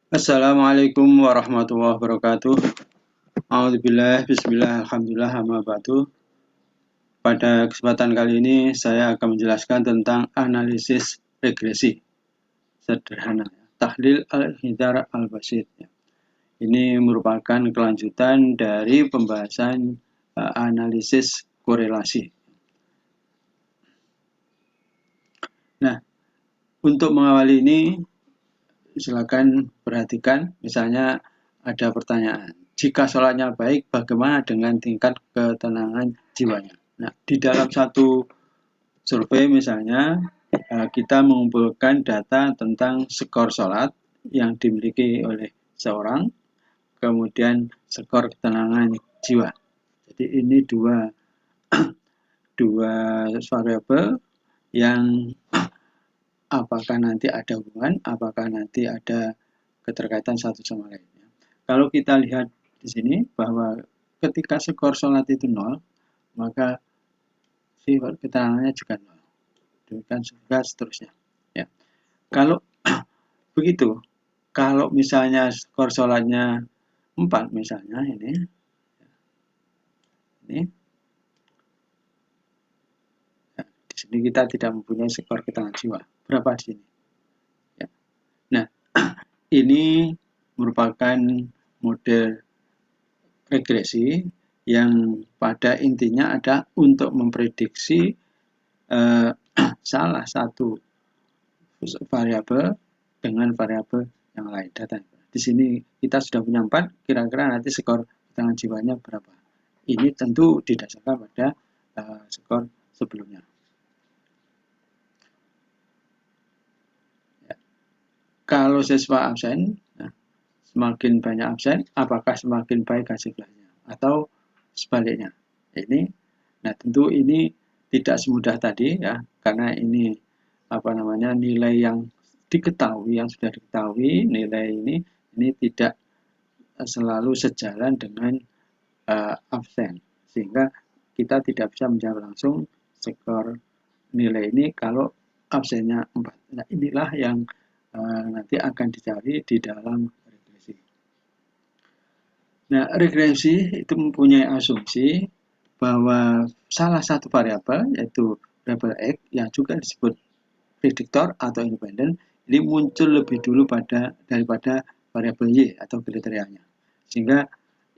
Assalamualaikum warahmatullahi wabarakatuh. Alhamdulillah, bismillah, alhamdulillah, amma ba'du. Pada kesempatan kali ini saya akan menjelaskan tentang analisis regresi. Sederhana, tahlil al-hidar al-basit. Ini merupakan kelanjutan dari pembahasan analisis korelasi. Nah, untuk mengawali ini silakan perhatikan, misalnya ada pertanyaan, jika sholatnya baik, bagaimana dengan tingkat ketenangan jiwanya? Nah, di dalam satu survei misalnya, kita mengumpulkan data tentang skor sholat yang dimiliki oleh seorang, kemudian skor ketenangan jiwa. Jadi ini dua variabel yang apakah nanti ada hubungan, apakah nanti ada keterkaitan satu sama lain. Kalau kita lihat di sini bahwa ketika skor sholat itu 0, maka sifat keterangannya juga 0. Demikian juga seterusnya. Ya. Kalau begitu, kalau misalnya skor sholatnya 4 misalnya ini ya, di sini kita tidak mempunyai skor keterangan jiwa. Berapa di sini? Ya. Nah, ini merupakan model regresi yang pada intinya ada untuk memprediksi salah satu variabel dengan variabel yang lain data. Di sini kita sudah punya 4, kira-kira nanti skor keterangan jiwanya berapa. Ini tentu didasarkan pada skor sebelumnya. Ya. Kalau siswa absen, semakin banyak absen, apakah semakin baik hasil kelasnya atau sebaliknya? Nah tentu ini tidak semudah tadi ya, karena ini nilai yang diketahui, yang sudah diketahui, nilai ini tidak selalu sejalan dengan absen, sehingga kita tidak bisa menjawab langsung skor nilai ini kalau absennya 4. Nah inilah yang nanti akan dicari di dalam regresi. Nah, regresi itu mempunyai asumsi bahwa salah satu variabel, yaitu variabel X, yang juga disebut prediktor atau independen, ini muncul lebih dulu daripada variabel Y atau kriterianya. Sehingga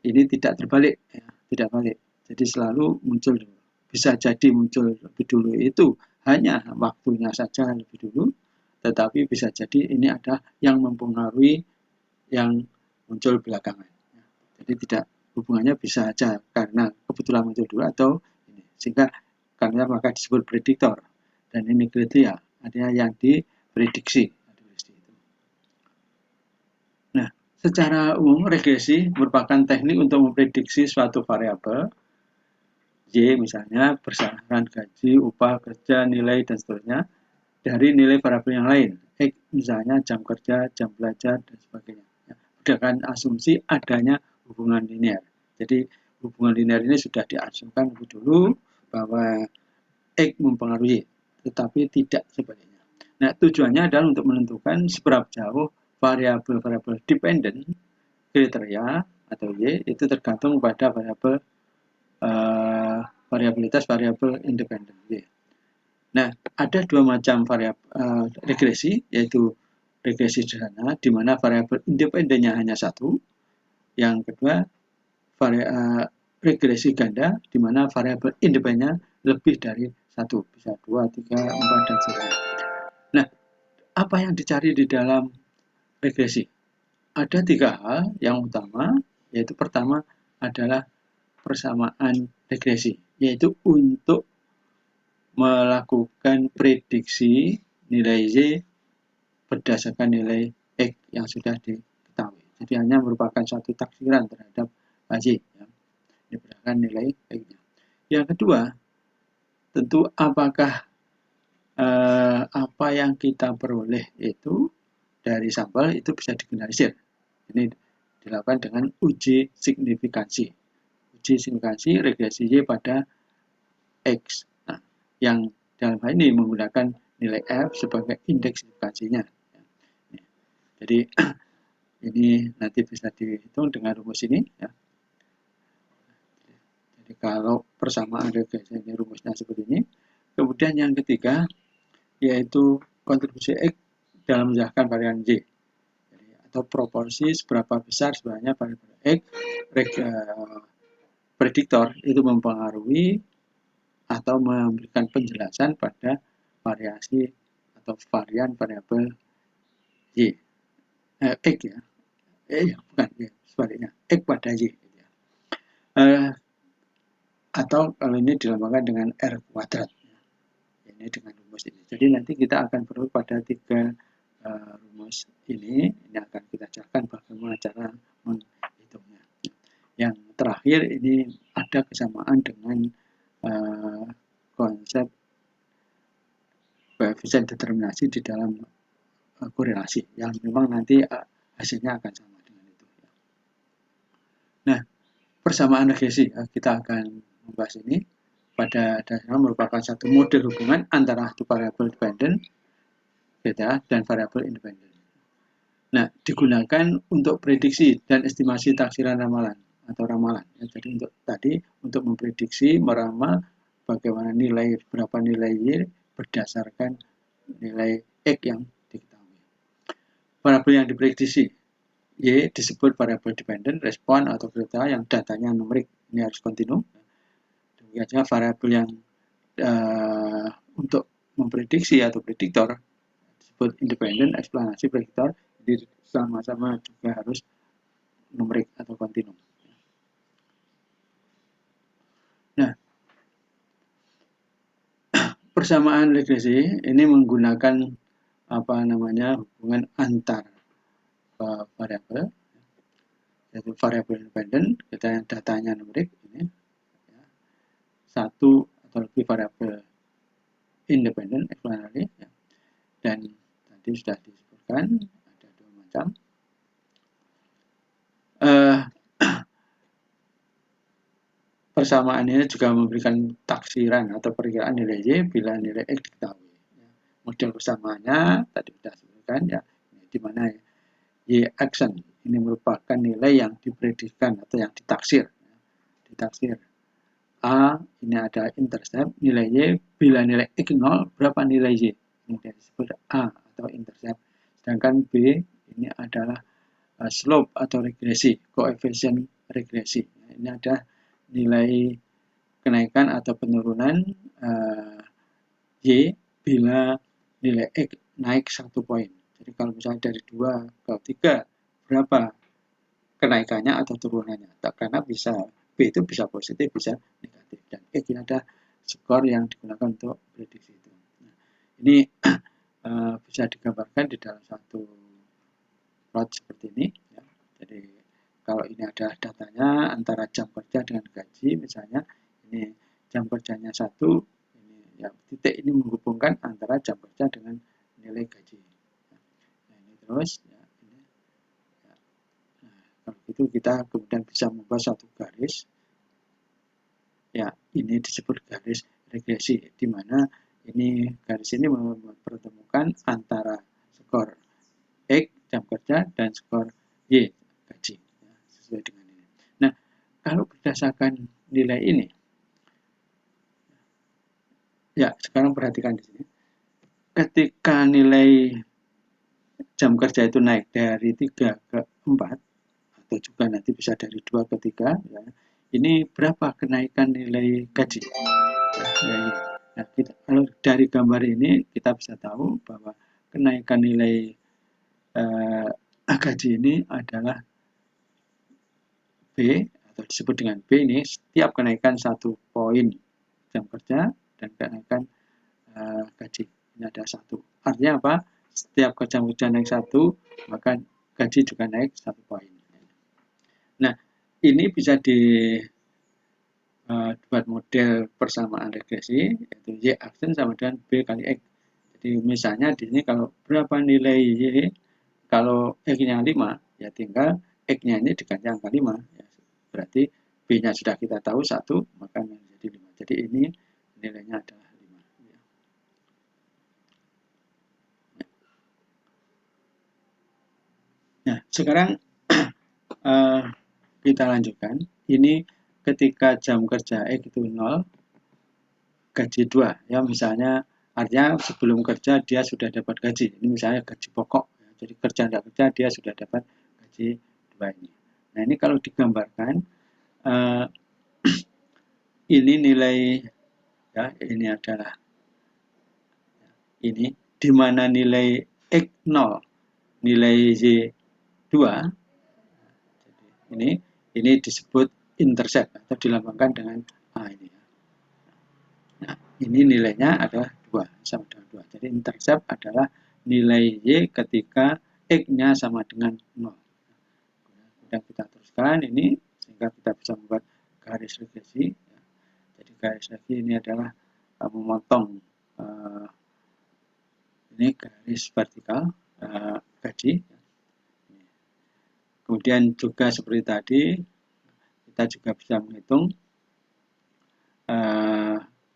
ini tidak terbalik, ya, tidak balik. Jadi selalu muncul dulu. Bisa jadi muncul lebih dulu itu hanya waktunya saja lebih dulu, tetapi bisa jadi ini ada yang mempengaruhi yang muncul belakangan. Jadi tidak, hubungannya bisa saja karena kebetulan muncul dulu atau ini. Sehingga karena maka disebut prediktor. Dan ini kriteria, artinya yang diprediksi. Nah, secara umum regresi merupakan teknik untuk memprediksi suatu variabel Y misalnya berdasarkan gaji, upah, kerja, nilai, dan seterusnya dari nilai variabel yang lain. X misalnya jam kerja, jam belajar, dan sebagainya. Berdasarkan asumsi adanya hubungan linear. Jadi hubungan linear ini sudah diasumsikan lebih dulu bahwa X mempengaruhi, tetapi tidak sebaliknya. Nah, tujuannya adalah untuk menentukan seberapa jauh variabel-variabel dependen kriteria atau Y itu tergantung pada variabilitas variabel independen Y. Nah, ada dua macam regresi, yaitu regresi sederhana, di mana variabel independennya hanya satu. Yang kedua, regresi ganda, di mana variabel independennya lebih dari satu, bisa 2, 3, 4, dan sebagainya. Nah, apa yang dicari di dalam regresi? Ada 3 hal yang utama, yaitu pertama adalah persamaan regresi, yaitu untuk melakukan prediksi nilai Y berdasarkan nilai X yang sudah diketahui. Jadi hanya merupakan satu taksiran terhadap Y, ya, berdasarkan nilai X-nya. Yang kedua, tentu apakah apa yang kita peroleh itu dari sampel itu bisa digeneralisir. Ini dilakukan dengan uji signifikansi. Uji signifikansi regresi Y pada X. Nah, yang dalam hal ini menggunakan nilai F sebagai indeks signifikansinya. Jadi Ini nanti bisa dihitung dengan rumus ini ya. Jadi kalau persamaan regresi ini rumusnya seperti ini. Kemudian yang ketiga yaitu kontribusi X dalam menjelaskan varian Y. Jadi, atau proporsi seberapa besar sebenarnya variabel X prediktor itu mempengaruhi atau memberikan penjelasan pada variasi atau varian variabel Y. X ya. Bukan Y, sebaliknya. X pada Y. Gitu ya. Atau kalau ini dilambangkan dengan R kuadrat. Ini dengan rumus ini. Jadi nanti kita akan perlu pada 3 rumus ini akan kita ajarkan bagaimana cara menghitungnya. Yang terakhir ini ada kesamaan dengan konsep koefisien determinasi di dalam korelasi yang memang nanti hasilnya akan sama dengan itu. Nah, persamaan regresi kita akan membahas ini pada dasarnya merupakan satu model hubungan antara satu variabel dependent beta dan variabel independen. Nah, digunakan untuk prediksi dan estimasi taksiran ramalan atau ramalan. Ya, jadi untuk memprediksi, meramal bagaimana berapa nilai Y berdasarkan nilai X yang diketahui. Variabel yang diprediksi Y disebut variabel dependent, respon atau delta yang datanya numerik. Ini harus kontinu. Demikian variabel yang untuk memprediksi atau prediktor disebut independen, eksplanasi, prediktor. Jadi sama-sama juga harus numerik atau kontinu. Nah, persamaan regresi ini menggunakan hubungan antar variabel, yaitu variabel independen, kita yang datanya numerik ini ya, satu atau lebih variabel independen explanatory ya. Dan tadi sudah disebutkan ada 2 macam. Persamaan ini juga memberikan taksiran atau perkiraan nilai Y bila nilai X diketahui. Model persamaannya tadi sudah disebutkan ya, di mana Y action ini merupakan nilai yang diprediksikan atau yang ditaksir. Ditaksir A ini ada intercept nilai Y bila nilai X 0 berapa nilai Y? Ini disebut A atau intercept. Sedangkan B ini adalah slope atau regresi, koefisien regresi. Ini ada nilai kenaikan atau penurunan Y bila nilai X naik 1 poin. Jadi kalau misalnya dari 2 ke 3 berapa kenaikannya atau turunannya. Karena bisa B itu bisa positif, bisa negatif. Dan X ini ada skor yang digunakan untuk prediksi itu. Nah, ini bisa digambarkan di dalam satu plot seperti ini. Ya. Jadi kalau ini ada datanya antara jam kerja dengan gaji, misalnya ini jam kerjanya 1, ini ya, titik ini menghubungkan antara jam kerja dengan nilai gaji. Nah, ini terus ya, ini. Ya. Nah, kalau itu kita kemudian bisa membuat satu garis. Ya, ini disebut garis regresi, di mana ini garis ini mempertemukan antara skor X jam kerja dan skor Y gaji ya, sesuai dengan ini. Nah, kalau berdasarkan nilai ini, ya sekarang perhatikan di sini. Ketika nilai jam kerja itu naik dari 3 ke 4 atau juga nanti bisa dari 2 ke 3 ya, ini berapa kenaikan nilai gaji? Nah, kalau dari gambar ini kita bisa tahu bahwa kenaikan nilai gaji ini adalah B atau disebut dengan B ini setiap kenaikan 1 poin jam kerja dan kenaikan gaji ini ada 1. Artinya apa? Setiap jam kerja naik 1 maka gaji juga naik 1 poin. Nah, ini bisa dibuat model persamaan regresi yaitu Y action sama dengan B kali X. Jadi misalnya di sini kalau berapa nilai Y, kalau X-nya 5 ya tinggal X-nya ini diganti angka 5 ya. Berarti B-nya sudah kita tahu 1 maka menjadi 5. Jadi ini nilainya adalah 5 ya. Nah, Sekarang kita lanjutkan. Ini ketika jam kerja X itu 0, gaji 2. Ya, misalnya artinya sebelum kerja dia sudah dapat gaji. Ini misalnya gaji pokok. Ya, jadi kerja tidak kerja dia sudah dapat gaji 2 ini. Nah, ini kalau digambarkan ini nilai, ya, ini adalah ini di mana nilai X 0, nilai Y 2, ini disebut intercept atau dilambangkan dengan A ini. Nah, ini nilainya adalah 2, sama dengan 2. Jadi intercept adalah nilai Y ketika X-nya sama dengan 0. Kemudian kita teruskan ini sehingga kita bisa membuat garis regresi. Jadi garis regresi ini adalah memotong ini garis vertikal gaji. Kemudian juga seperti tadi kita juga bisa menghitung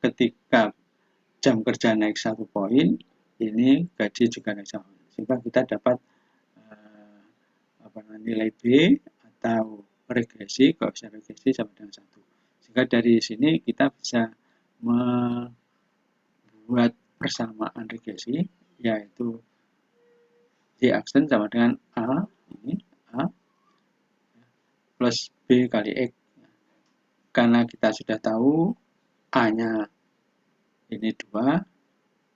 ketika jam kerja naik 1 poin, ini gaji juga naik 1 poin. Sehingga kita dapat nilai B atau regresi, koefisien regresi sama dengan 1. Sehingga dari sini kita bisa membuat persamaan regresi, yaitu Y aksen sama dengan A, ini A, plus B kali X. Karena kita sudah tahu A-nya ini 2,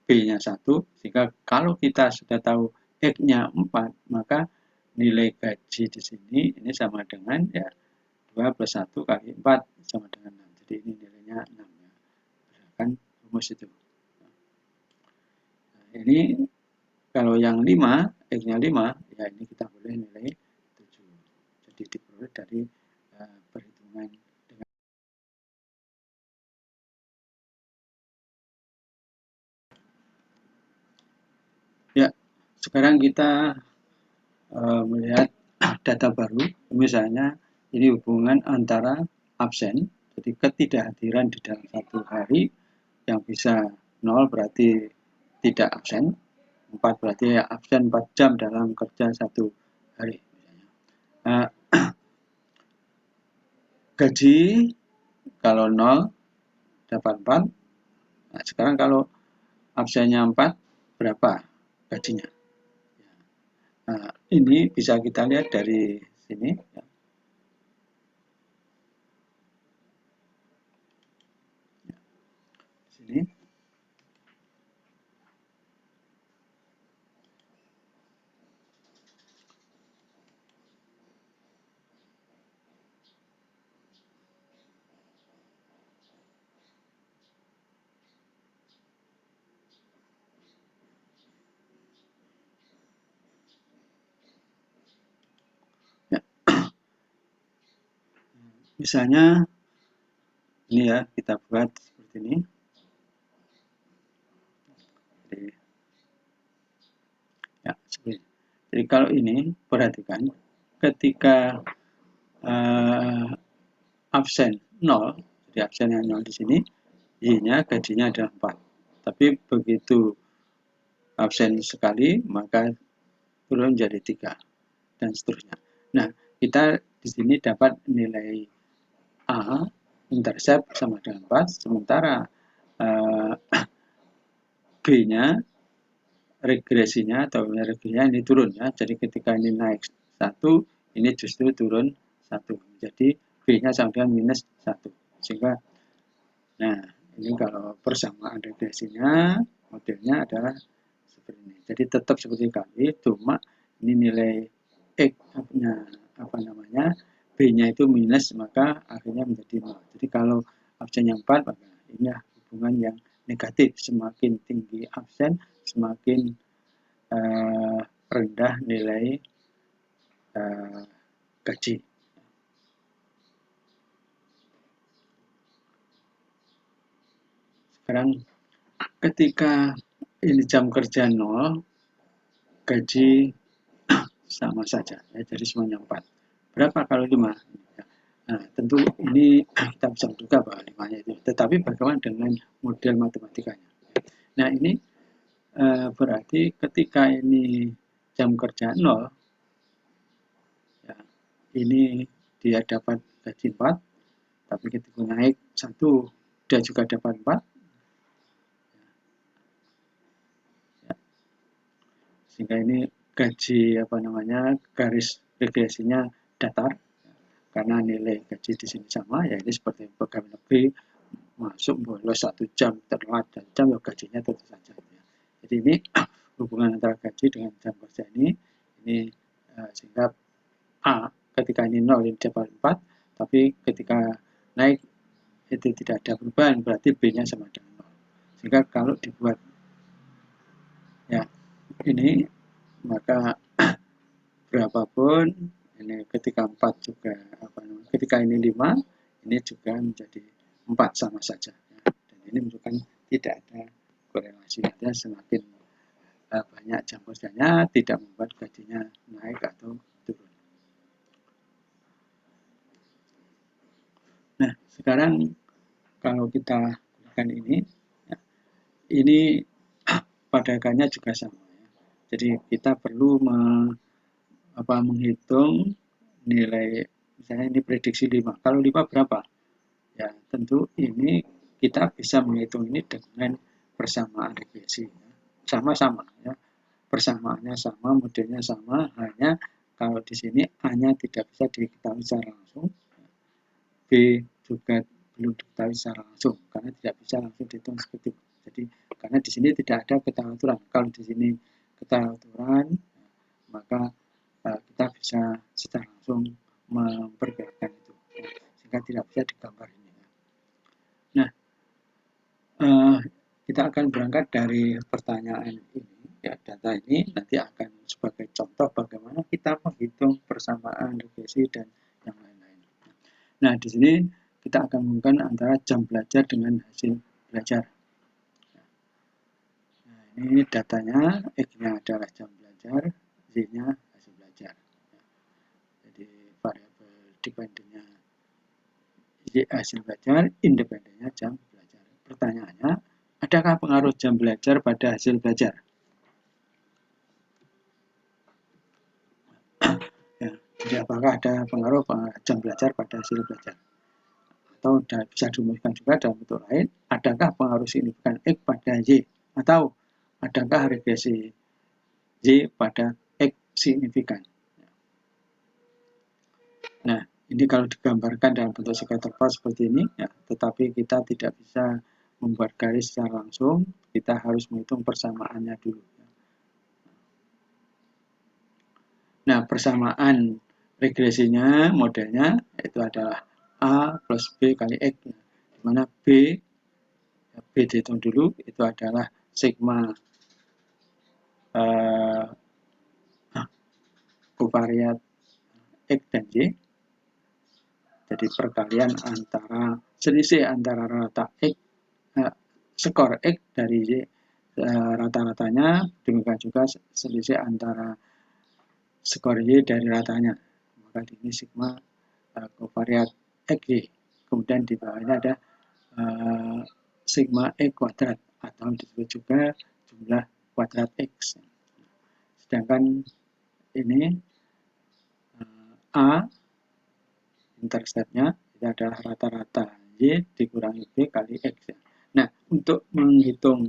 B-nya 1, sehingga kalau kita sudah tahu X-nya 4, maka nilai gaji di sini ini sama dengan ya 2 plus 1 kali 4 sama dengan 6. Jadi ini nilainya 6 ya. Berdasarkan rumus itu. Nah, ini kalau yang 5, X-nya 5, ya ini kita boleh nilai 7. Jadi diperoleh dari perhitungan dengan ya. Sekarang kita melihat data baru, misalnya ini hubungan antara absen, jadi ketidakhadiran di dalam 1 hari yang bisa 0 berarti tidak absen, 4 berarti absen 4 jam dalam kerja 1 hari. Gaji kalau 0 dapat 4. Nah, sekarang kalau absennya 4 berapa gajinya? Nah, ini bisa kita lihat dari sini. Ya. Sini. Ya. Misalnya ini ya, kita buat seperti ini. Ya, seperti ini. Jadi kalau ini perhatikan ketika absen 0, jadi absen yang 0 di sini, Y-nya gajinya adalah 4. Tapi begitu absen sekali, maka turun jadi 3 dan seterusnya. Nah, kita di sini dapat nilai A intercept sama dengan 4, sementara B-nya regresinya atau regresinya ini turun ya. Jadi ketika ini naik 1, ini justru turun 1. Jadi B-nya sama dengan minus 1. Sehingga nah, ini kalau persamaan regresinya modelnya adalah seperti ini. Jadi tetap seperti kali, cuma ini nilai X-nya B-nya itu minus, maka akhirnya menjadi 0. Jadi kalau absennya 4, maka ini hubungan yang negatif. Semakin tinggi absen, semakin rendah nilai gaji. Sekarang ketika ini jam kerja 0, gaji sama saja, ya, jadi semuanya 4. Berapa kalau 5? Nah, tentu ini kita bisa menduga bahwa 5-nya itu. Tetapi bagaimana dengan model matematikanya? Nah, ini berarti ketika ini jam kerja 0, ini dia dapat gaji 4, tapi ketika naik 1 dia juga dapat 4, ya. Sehingga ini gaji garis regresinya datar karena nilai gaji di sini sama, ya ini seperti pegawai negeri masuk bolos 1 jam, telat 1 jam, ya gajinya tentu saja. Ya. Jadi ini hubungan antara gaji dengan jam kerja ini sehingga A ketika ini 0 ini dapat 4, tapi ketika naik itu tidak ada perubahan, berarti B-nya sama dengan 0. Sehingga kalau dibuat ya ini, maka berapapun ini ketika 4 juga ketika ini 5, ini juga menjadi 4 sama saja. Ya. Dan ini menunjukkan tidak ada korelasi. Artinya semakin banyak jam kerjanya tidak membuat gajinya naik atau turun. Nah, sekarang kalau kita gunakan ini, ya, ini padakannya juga sama. Ya. Jadi kita perlu menghitung nilai, misalnya ini prediksi 5. Kalau 5 berapa? Ya, tentu ini kita bisa menghitung ini dengan persamaan regresi. Ya. Sama-sama ya. Persamaannya sama, modelnya sama, hanya kalau di sini A-nya tidak bisa diketahui secara langsung, B juga belum diketahui secara langsung karena tidak bisa langsung dihitung seperti itu. Jadi karena di sini tidak ada keteraturan. Kalau di sini keteraturan, maka kita bisa secara langsung memperkirakan itu, sehingga tidak bisa digambar ini. Nah, kita akan berangkat dari pertanyaan ini. Ya, data ini nanti akan sebagai contoh bagaimana kita menghitung persamaan regresi dan yang lain-lain. Nah, di sini kita akan menghubungkan antara jam belajar dengan hasil belajar. Nah, ini datanya, X-nya adalah jam belajar, Y-nya hasil belajar. Jadi variabel dependennya Y hasil belajar, independennya jam belajar. Pertanyaannya, adakah pengaruh jam belajar pada hasil belajar? Ya, jadi apakah ada pengaruh jam belajar pada hasil belajar? Atau bisa dirumuskan juga dalam bentuk lain, adakah pengaruh signifikan X pada Y? Atau adakah regresi Y pada X signifikan? Nah, ini kalau digambarkan dalam bentuk scatter plot seperti ini, ya, tetapi kita tidak bisa membuat garis secara langsung, kita harus menghitung persamaannya dulu. Nah, persamaan regresinya, modelnya, itu adalah A plus B kali X, di mana B dihitung dulu, itu adalah sigma kovariat X dan Y. Jadi perkalian antara selisih antara rata X, skor X dari Y rata-ratanya, demikian juga selisih antara skor Y dari ratanya. Maka ini sigma kovariat XY. Kemudian di bawahnya ada sigma X kuadrat atau disebut juga jumlah kuadrat X. Sedangkan ini A interceptnya itu adalah rata-rata Y dikurangi B kali X. Nah, untuk menghitung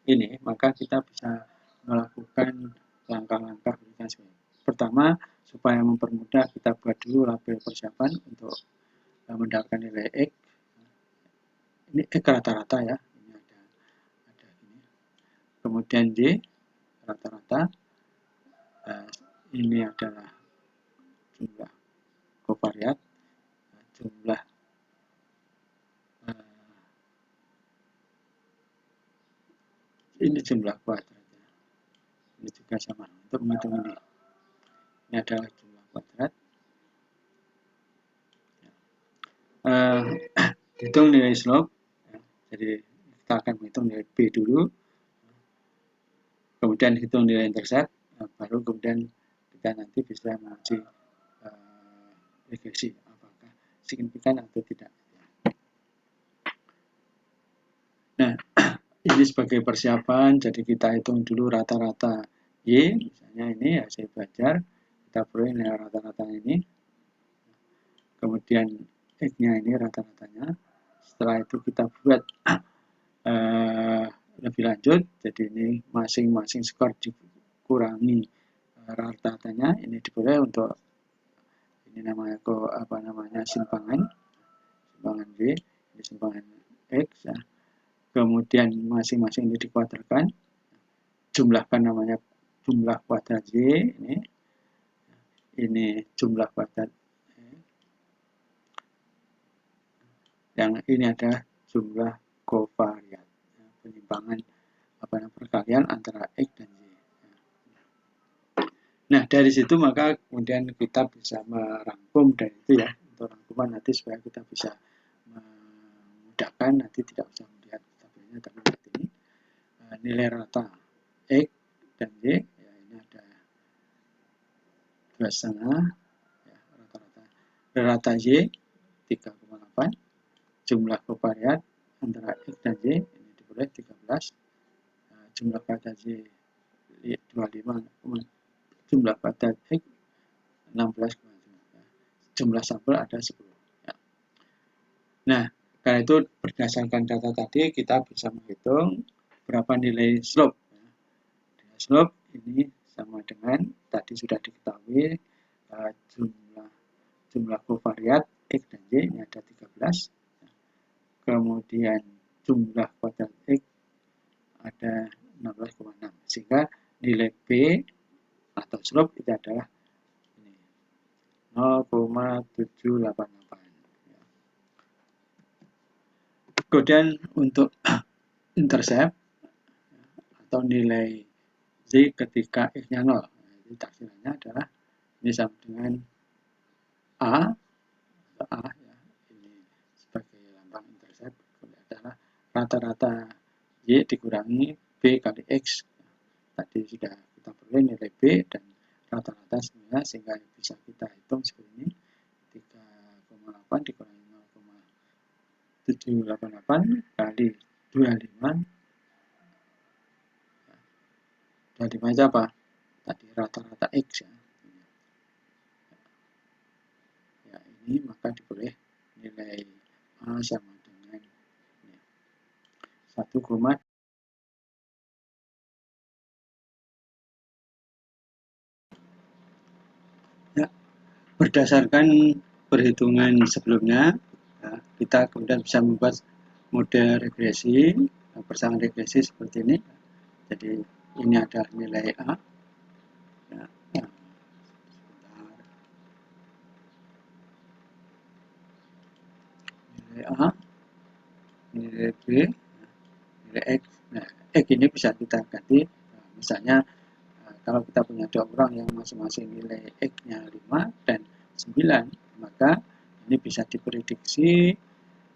ini, maka kita bisa melakukan langkah-langkah verifikasi. Pertama, supaya mempermudah, kita buat dulu label persiapan untuk mendapatkan nilai X. Ini X rata-rata ya. Ini ada ini. Kemudian Y rata-rata. Ini adalah jumlah kovariat, jumlah ini jumlah kuadrat. Ini juga sama untuk menghitung ini. Ini adalah jumlah kuadrat. Hitung nilai slope. Jadi kita akan menghitung nilai B dulu. Kemudian hitung nilai intercept. Baru kemudian kita nanti bisa menguji regresi. Apakah signifikan atau tidak. Nah, ini sebagai persiapan. Jadi kita hitung dulu rata-rata Y. Misalnya ini hasil belajar. Kita peroleh nilai rata-rata ini. kemudian X-nya ini rata-ratanya. Setelah itu kita buat lebih lanjut, jadi ini masing-masing skor dikurangi rata-ratanya, ini diperoleh untuk ini namanya simpangan B, ini simpangan X ya. Kemudian masing-masing ini dikuadratkan, jumlahkan namanya jumlah kuadrat Y, ini jumlah kuadrat yang ini adalah jumlah kovariat, penyimpangan perkalian antara X dan Y. Nah, dari situ maka kemudian kita bisa merangkum dari itu ya, untuk rangkuman nanti supaya kita bisa memudahkan, nanti tidak usah melihat tabelnya, tapi lihat ini nilai rata X dan Y, ya ini ada 2,5 ya, rata Y 3,8, jumlah kovariat antara X dan Y ini diperoleh 13, jumlah kuadrat Y 25, jumlah kuadrat X 16, jumlah sampel ada 10 ya. Nah, karena itu berdasarkan data tadi kita bisa menghitung berapa nilai slope ya. Slope ini sama dengan tadi sudah diketahui jumlah kovariat X dan Y ini ada 13, kemudian jumlah kuadrat X ada 16,6, sehingga nilai B atau slope itu adalah 0,788. Kemudian untuk intercept atau nilai Z ketika X-nya 0, jadi taksirannya adalah ini sama dengan A ya, ini sebagai lambang intercept adalah rata-rata Y dikurangi B kali X. Tadi sudah kita peroleh nilai B dan rata-rata semuanya, sehingga bisa kita hitung seperti ini, 3,8 dikurangi 0,788 kali 25. 25 itu apa? Tadi rata-rata X ya. Ya, ini maka diperoleh nilai A sama dengan 1, ya, berdasarkan perhitungan sebelumnya ya, kita kemudian bisa membuat model regresi, persamaan regresi seperti ini. Jadi ini adalah nilai A ya, nilai A, nilai B, nilai X. Nah, X ini bisa kita ganti, misalnya kalau kita punya 2 orang yang masing-masing nilai X-nya 5 dan 9, maka ini bisa diprediksi,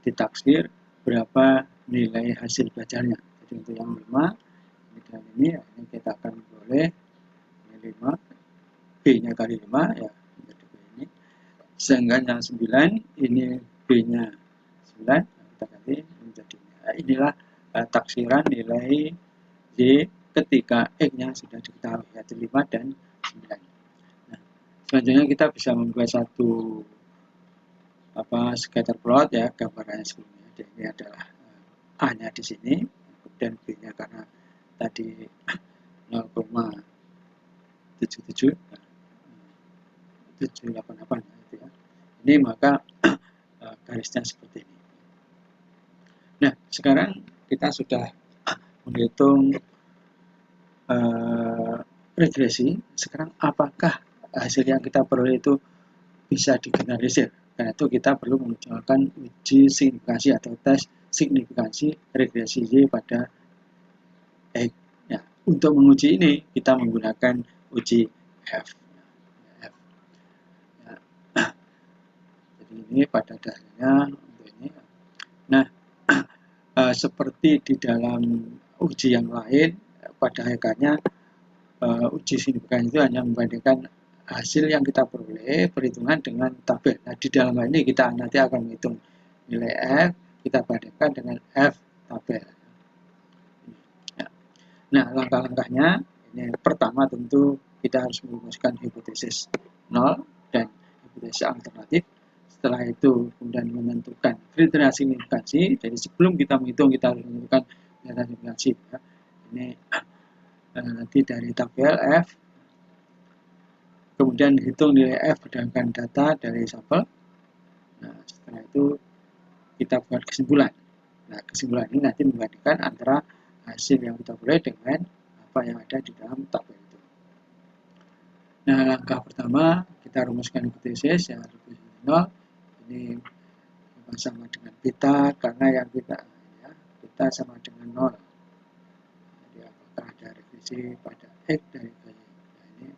ditaksir berapa nilai hasil belajarnya. Jadi untuk yang 5, dan ini kita akan boleh 5, B-nya kali 5 ya, menjadi B ini. Sedangkan yang 9, ini B-nya 9, kita ganti menjadi inilah taksiran nilai Y ketika X-nya sudah diketahui, yaitu 5 dan 9. Nah, selanjutnya kita bisa membuat satu scatter plot ya, gambarannya sebelumnya. Jadi ini adalah A-nya di sini, kemudian B-nya karena tadi 0,788 gitu ya. Ini maka garisnya seperti ini. Nah, sekarang kita sudah menghitung regresi. Sekarang apakah hasil yang kita peroleh itu bisa digeneralisir? Karena itu kita perlu menunjukkan uji signifikansi atau tes signifikansi regresi Y pada X. Ya, untuk menguji ini kita menggunakan uji F. Ya. Jadi ini pada dasarnya untuk ini. Nah, seperti di dalam uji yang lain, pada hakikatnya uji signifikansi itu hanya membandingkan hasil yang kita peroleh perhitungan dengan tabel. Nah, di dalam hal ini kita nanti akan menghitung nilai F, kita bandingkan dengan F tabel. Ya. Nah, langkah-langkahnya ini pertama tentu kita harus merumuskan hipotesis 0 dan hipotesis alternatif. setelah itu kemudian menentukan kriteria signifikansi. Jadi sebelum kita menghitung kita harus menentukan kriteria signifikansi ya. Ini nanti dari tabel F, kemudian hitung nilai F berdasarkan data dari sampel. Nah, setelah itu kita buat kesimpulan. Nah, kesimpulan ini nanti membandingkan antara hasil yang kita peroleh dengan apa yang ada di dalam tabel itu. Nah, langkah pertama kita rumuskan hipotesis ya, hipotesis 0 ini sama dengan beta karena yang kita ya, beta sama dengan 0. Jadi apakah ada regresi pada X dari Y? Nah, ini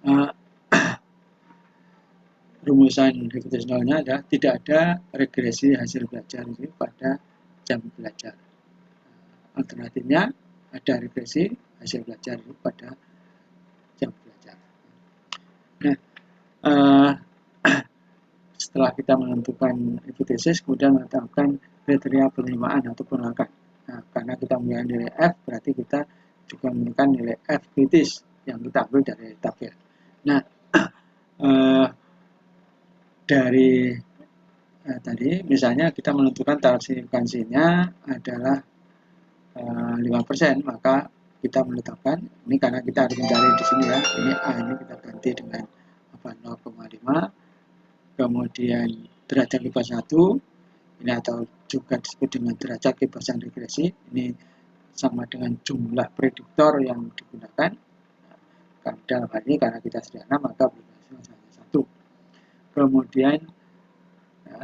0. Rumusan hipotesis 0-nya adalah tidak ada regresi hasil belajar ini pada jam belajar. Alternatifnya ada regresi hasil belajar ini pada jam belajar. Nah, setelah kita menentukan hipotesis, kemudian menetapkan kriteria penerimaan atau penolakan. Nah, karena kita memilih nilai F, berarti kita juga menentukan nilai F kritis yang kita ambil dari tabel. Nah, dari tadi, misalnya kita menentukan taraf signifikansinya adalah 5%, maka kita menetapkan, ini karena kita harus mencari di sini ya, ini A ini kita ganti dengan 0,5, kemudian derajat kipas 1, ini atau juga disebut dengan derajat kipasan regresi, ini sama dengan jumlah prediktor yang digunakan. Dalam hal ini karena kita sederhana maka berhasil hanya 1. Kemudian ya,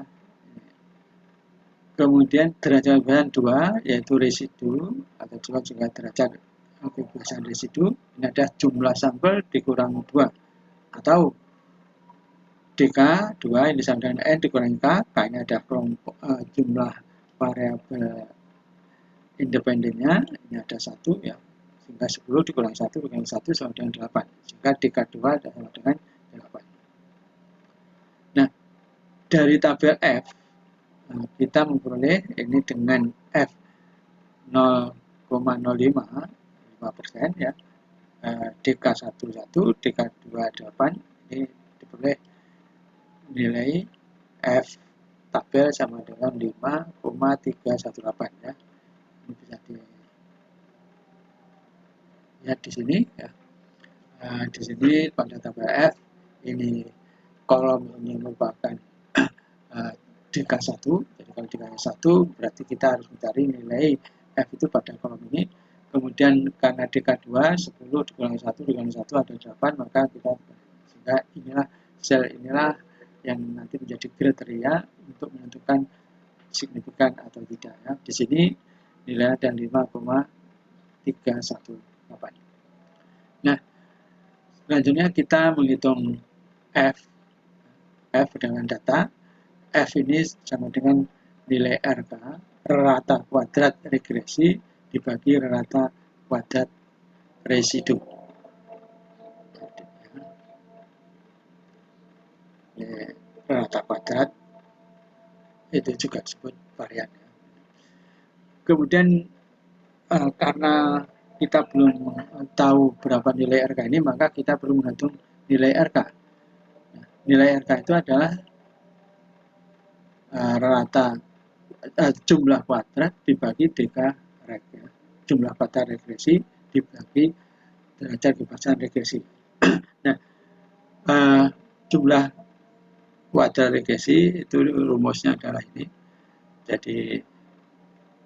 kemudian derajat kebebasan 2 yaitu residu atau juga derajat kebebasan residu, ini ada jumlah sampel dikurang 2 atau DK 2 ini sama dengan N dikurangi K, K ini ada kelompok jumlah variabel independennya, ini ada 1 ya, sehingga 10 dikurangi 1 dikurangi 1 sama dengan 8, sehingga DK2 sama dengan 8. Nah, dari tabel F kita memperoleh ini dengan F 0,05 5% ya, DK1 1, DK2 8, ini diperoleh nilai F tabel sama dengan 5,318 ya. Ini bisa dilihat di sini ya. Di sini pada tabel F ini kolom ini merupakan DK1, jadi kalau DK1 berarti kita harus mencari nilai F itu pada kolom ini. Kemudian karena DK2 10 dikurangi 1 dikurangi 1 ada 8, maka kita sehingga inilah sel inilah yang nanti menjadi kriteria untuk menentukan signifikan atau tidak ya. Di sini nilai ada 5,318. Nah, selanjutnya kita menghitung F dengan data. F ini sama dengan nilai RK, rata kuadrat regresi dibagi rata kuadrat residu. Rata kuadrat itu juga disebut varian. Kemudian karena kita belum tahu berapa nilai RK ini, maka kita perlu menghitung nilai RK. Nah, nilai RK itu adalah rata jumlah kuadrat dibagi DK rek ya. Jumlah kuadrat regresi dibagi derajat kebebasan regresi. Nah, jumlah kuadrat regresi itu rumusnya adalah ini. Jadi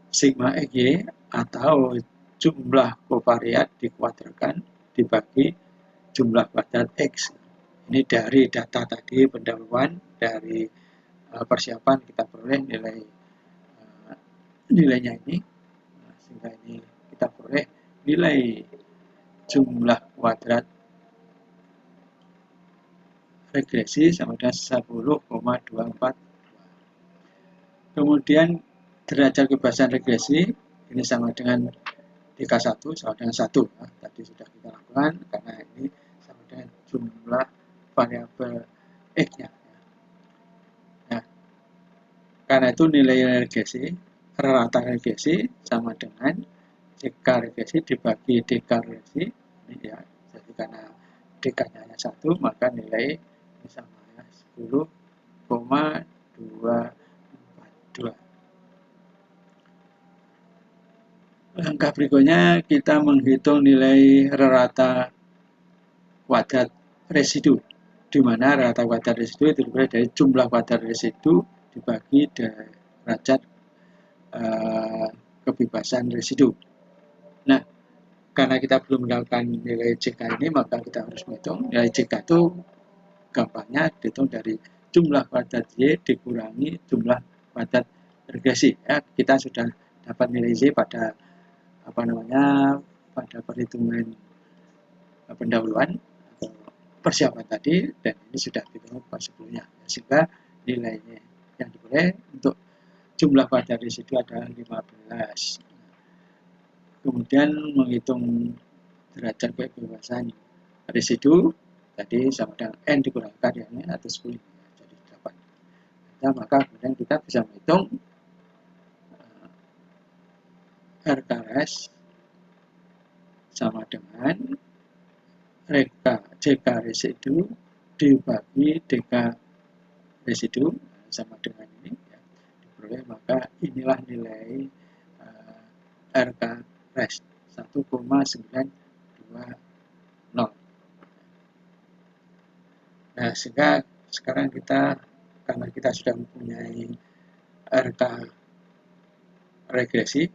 sigma EG atau jumlah kovariat dikuadratkan dibagi jumlah kuadrat X. Ini dari data tadi pendahuluan, dari persiapan kita peroleh nilainya ini. Nah, sehingga ini kita peroleh nilai jumlah kuadrat regresi sama dengan 10,242. Kemudian derajat kebebasan regresi ini sama dengan DK1 sama dengan 1. Nah, tadi sudah kita lakukan karena ini sama dengan jumlah variabel X-nya. Nah, karena itu nilai regresi, rata regresi sama dengan DK regresi dibagi DK regresi. Ini ya, jadi karena DK-nya hanya 1, maka nilai ini sama ya 10 0,242. Langkah berikutnya kita menghitung nilai rata kuadrat residu, di mana rata kuadrat residu itu terdiri dari jumlah kuadrat residu dibagi derajat kebebasan residu. Nah, karena kita belum mendapatkan nilai JK ini, maka kita harus menghitung nilai JK itu gampangnya dihitung dari jumlah kuadrat Y dikurangi jumlah kuadrat regresi. Ya, kita sudah dapat nilai Y pada pada perhitungan pendahuluan atau persiapan tadi, dan ini sudah dihitung sebelumnya, sehingga nilainya yang diperoleh untuk jumlah kuadrat residu adalah 15. Kemudian menghitung derajat kebebasan residu tadi sama dengan N dikurangi karyanya atau 10 jadi 8. Nah, maka kemudian kita bisa menghitung RKS sama dengan JK residu dibagi DK residu sama dengan ini ya, diperoleh, maka inilah nilai RKS 1,920. Nah, sehingga sekarang karena kita sudah mempunyai RK regresi,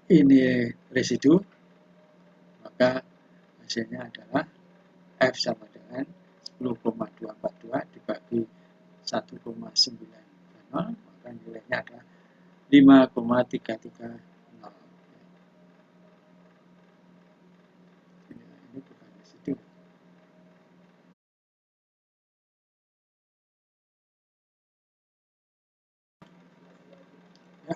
ini residu, maka hasilnya adalah F sama dengan 10,242 dibagi 1,920, maka nilainya adalah 5,330. Ini bukan residu. Ya.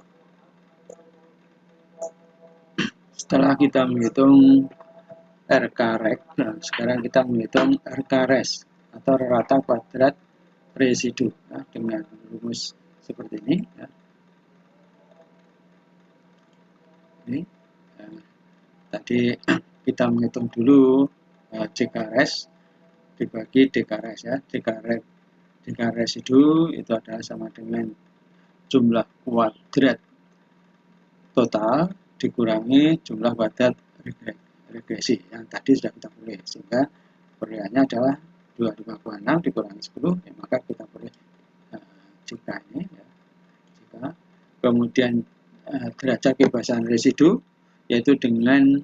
Setelah kita menghitung RK-REG, nah sekarang kita menghitung RK-RES atau rata kuadrat residu, nah, dengan rumus seperti ini. Ya. Ini tadi kita menghitung dulu JK-RES dibagi DK-RES ya. DK residu itu adalah sama dengan jumlah kuadrat total dikurangi jumlah kuadrat regresi yang tadi sudah kita peroleh, sehingga perolehannya adalah 25,6 dikurangi 10, ya, maka kita peroleh JK ini ya. JK. Kemudian derajat kebebasan residu yaitu dengan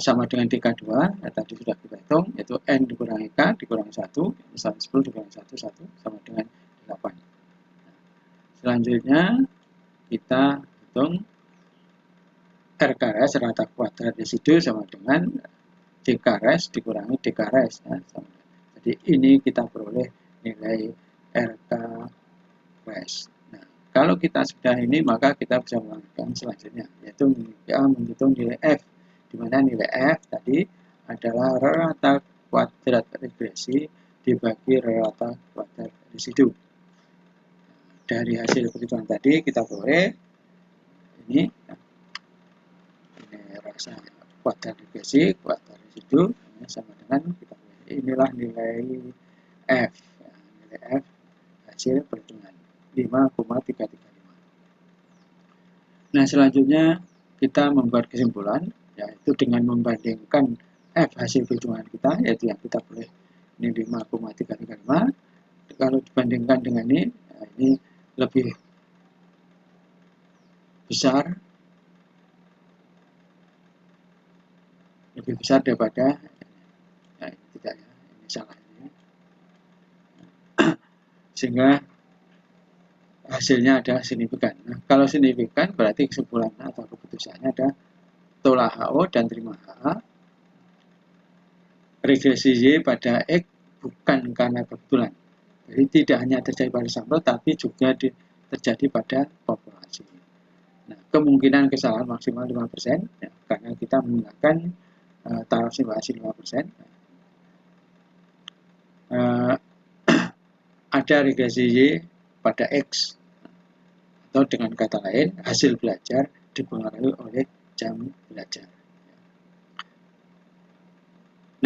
sama dengan DK2, ya, tadi sudah kita hitung, yaitu N dikurangi K dikurangi 1, misalnya 10 dikurangi 1 sama dengan 8. Selanjutnya kita hitung RKRS rata kuadrat residu sama dengan DKRS dikurangi DKRS ya, sama. Jadi ini kita peroleh nilai RKRS. Nah, kalau kita sudah ini, maka kita bisa melakukan selanjutnya, yaitu menghitung nilai F, di mana nilai F tadi adalah rata kuadrat regresi dibagi rata kuadrat residu. Dari hasil perhitungan tadi kita peroleh ini rasa kuadrat regresi, kuadrat residu sama dengan kita peroleh. Inilah nilai F, ya, nilai F hasil perhitungan 5,335. Nah, selanjutnya kita membuat kesimpulan, yaitu dengan membandingkan F hasil perhitungan kita, yaitu yang kita peroleh ini 5,335. Kalau dibandingkan dengan ini, nah, ini lebih besar daripada tidak ya, ini salah ini. Sehingga hasilnya adalah signifikan. Nah, kalau signifikan berarti kesimpulan atau keputusannya ada tolak HO dan terima HA. Regresi Y pada X bukan karena kebetulan. Jadi tidak hanya terjadi pada sampel, tapi juga terjadi pada populasi. Nah, kemungkinan kesalahan maksimal 5%, ya, karena kita menggunakan taraf simulasi 5%. Ada regresi Y pada X, atau dengan kata lain, hasil belajar dipengaruhi oleh jam belajar.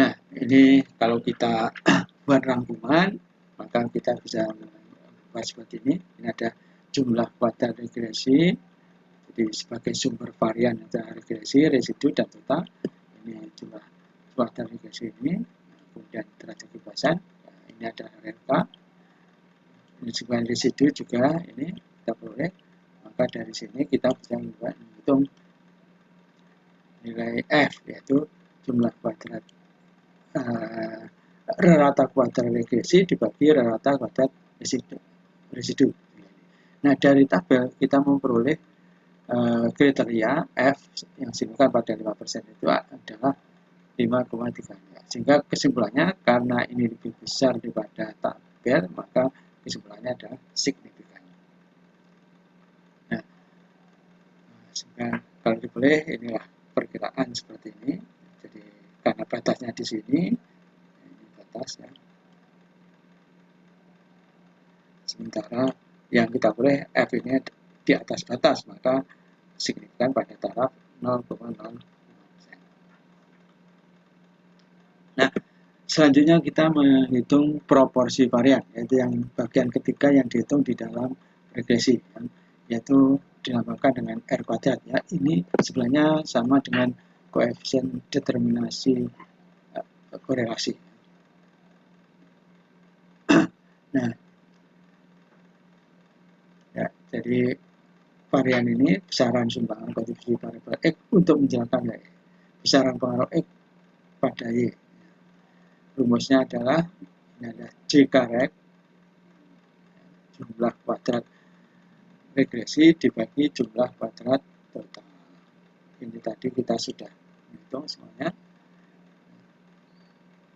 Nah, ini ini kalau kita buat rangkuman, maka kita bisa buat seperti ini. Ini ada jumlah kuadrat regresi, jadi sebagai sumber varian antara regresi, residu, dan total. Ini jumlah kuadrat regresi ini, kemudian derajat kebebasan. Ini ada RK, ini sebagai residu juga ini kita peroleh. Maka dari sini kita bisa menghitung nilai F, yaitu jumlah kuadrat rata kuadrat regresi dibagi rata kuadrat residu. Nah, dari tabel kita memperoleh kriteria F yang signifikan pada 5% itu adalah 5,3. Sehingga kesimpulannya, karena ini lebih besar daripada tabel, maka kesimpulannya adalah signifikan. Nah, sehingga kalau diboleh, inilah perkiraan seperti ini. Jadi karena batasnya di sini, ini batas ya. Sementara yang kita boleh F ini di atas batas, maka signifikan pada taraf 0,05%. Nah, selanjutnya kita menghitung proporsi varian, yaitu yang bagian ketiga yang dihitung di dalam regresi, yaitu dinamakan dengan R kuadrat. Ya, ini sebenarnya sama dengan koefisien determinasi korelasi. Nah, ya, jadi varian ini besaran sumbangan kontribusi variabel X untuk menjelaskan Y. Besaran pengaruh X pada Y. Rumusnya adalah ini ada J karek jumlah kuadrat regresi dibagi jumlah kuadrat total. Ini tadi kita sudah hitung semuanya.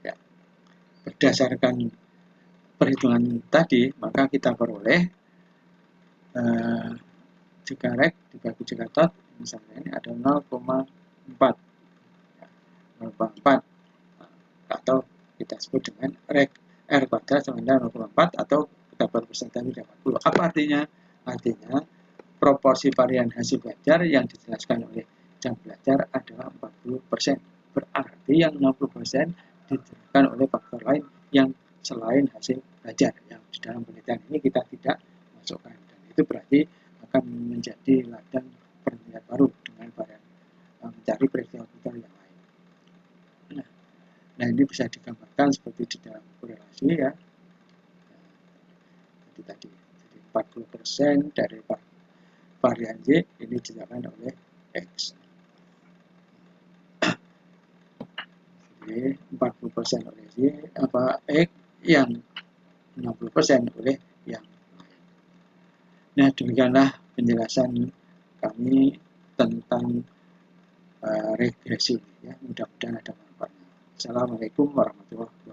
Ya, berdasarkan perhitungan tadi, maka kita peroleh J karek dibagi J tot, misalnya ini ada 0,4 ya, 0,4 atau kita sebut dengan R kuadrat sama dengan 0,4 atau kita persentase 80. Apa artinya? Artinya proporsi varian hasil belajar yang dijelaskan oleh jam belajar adalah 40%. Berarti yang 60% dijelaskan oleh faktor lain yang selain hasil belajar. Yang di dalam penelitian ini kita tidak masukkan. Dan itu berarti akan menjadi ladang penelitian baru dengan varian mencari prediktor yang lain. Nah, ini bisa digambarkan seperti di dalam korelasi ya. Itu tadi. Jadi 40% dari varian Y ini dilakukan oleh X. Jadi 40% oleh Y X yang 60% oleh yang lain. Nah, demikianlah penjelasan kami tentang regresi ya. Mudah-mudahan ada manfaatnya. Assalamualaikum warahmatullahi wabarakatuh.